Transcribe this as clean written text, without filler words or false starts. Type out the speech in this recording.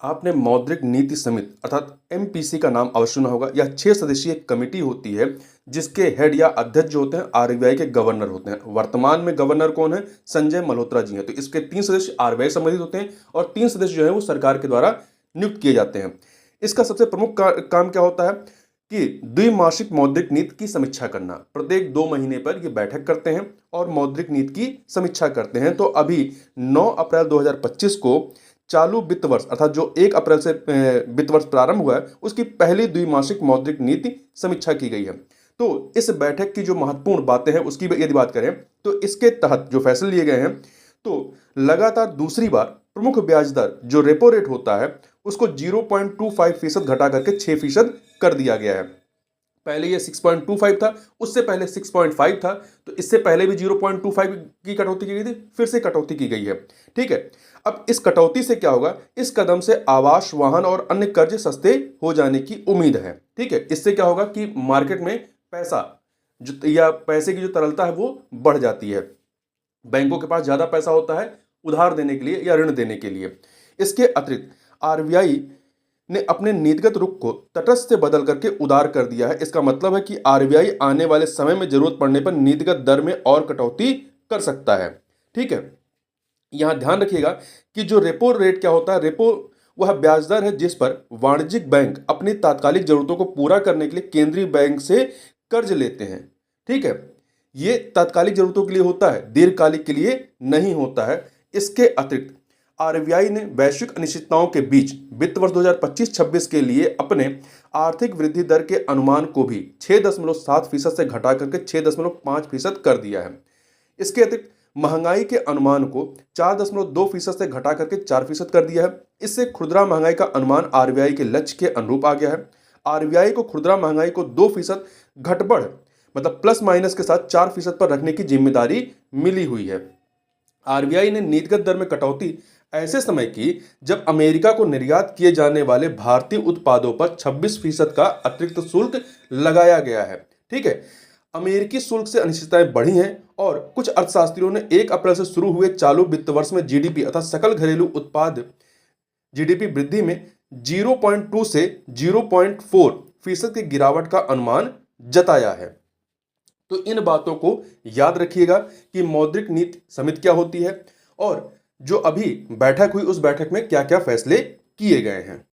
आपने मौद्रिक नीति समिति अर्थात एमपीसी का नाम अवश्य सुना होगा। यह 6 सदस्यीय कमेटी होती है जिसके हेड या अध्यक्ष जो होते हैं आरबीआई के गवर्नर होते हैं। वर्तमान में गवर्नर कौन है? संजय मल्होत्रा जी हैं। तो इसके 3 सदस्य आरबीआई संबंधित होते हैं और 3 सदस्य जो है वो सरकार के द्वारा नियुक्त किए जाते हैं। इसका सबसे प्रमुख काम क्या होता है कि द्विमासिक मौद्रिक नीति की समीक्षा करना। प्रत्येक 2 महीने पर ये बैठक करते हैं और मौद्रिक नीति की समीक्षा करते हैं। तो अभी 9 अप्रैल 2025 को चालू वित्त वर्ष अर्थात जो 1 अप्रैल से वित्त वर्ष प्रारंभ हुआ है उसकी पहली द्विमासिक मौद्रिक नीति समीक्षा की गई है। तो इस बैठक की जो महत्वपूर्ण बातें हैं उसकी यदि बात करें तो इसके तहत जो फैसले लिए गए हैं तो लगातार दूसरी बार प्रमुख ब्याज दर जो रेपो रेट होता है उसको 0.25% घटा करके 6% कर दिया गया है। पहले ये 6.25 था, उससे पहले 6.5 था, तो इससे पहले भी 0.25 की कटौती की गई थी, फिर से कटौती की गई है। ठीक है, अब इस कटौती से क्या होगा? इस कदम से आवास, वाहन और अन्य कर्ज सस्ते हो जाने की उम्मीद है। ठीक है, इससे क्या होगा कि मार्केट में पैसा जो या पैसे की जो तरलता है वो बढ़ जाती है। बैंकों के पास ज्यादा पैसा होता है उधार देने के लिए या ऋण देने के लिए। इसके अतिरिक्त आरबीआई ने अपने नीतिगत रुख को तटस्थ से बदल करके उदार कर दिया है। इसका मतलब है कि आरबीआई आने वाले समय में जरूरत पड़ने पर नीतिगत दर में और कटौती कर सकता है। ठीक है, यहां ध्यान रखिएगा कि जो रेपो रेट क्या होता है, रेपो वह ब्याज दर है जिस पर वाणिज्यिक बैंक अपनी तात्कालिक जरूरतों को पूरा करने के लिए केंद्रीय बैंक से कर्ज लेते हैं। ठीक है, ये तात्कालिक जरूरतों के लिए होता है, दीर्घकालिक के लिए नहीं होता है। इसके अतिरिक्त आरबीआई ने वैश्विक अनिश्चितताओं के बीच वित्त वर्ष 2025-26 के लिए अपने आर्थिक वृद्धि दर के अनुमान को भी 6.7% से घटा करके 6.5% कर दिया है। इसके अतिरिक्त महंगाई के अनुमान को 4.2% से घटा करके 4% कर दिया है। इससे खुदरा महंगाई का अनुमान आरबीआई के लक्ष्य के अनुरूप आ गया है। आरबीआई को खुदरा महंगाई को 2% घटबढ़ मतलब प्लस माइनस के साथ 4% पर रखने की जिम्मेदारी मिली हुई है। आरबीआई ने नीतिगत दर में कटौती ऐसे समय की जब अमेरिका को निर्यात किए जाने वाले भारतीय उत्पादों पर 26% का अतिरिक्त शुल्क लगाया गया है। ठीक है, अमेरिकी शुल्क से अनिश्चितताएं बढ़ी हैं और कुछ अर्थशास्त्रियों ने 1 अप्रैल से शुरू हुए चालू वित्त वर्ष में जीडीपी अर्थात सकल घरेलू उत्पाद जीडीपी वृद्धि में 0.2 से 0.4% की गिरावट का अनुमान जताया है। तो इन बातों को याद रखिएगा कि मौद्रिक नीति समिति क्या होती है और जो अभी बैठक हुई उस बैठक में क्या क्या फैसले किए गए हैं।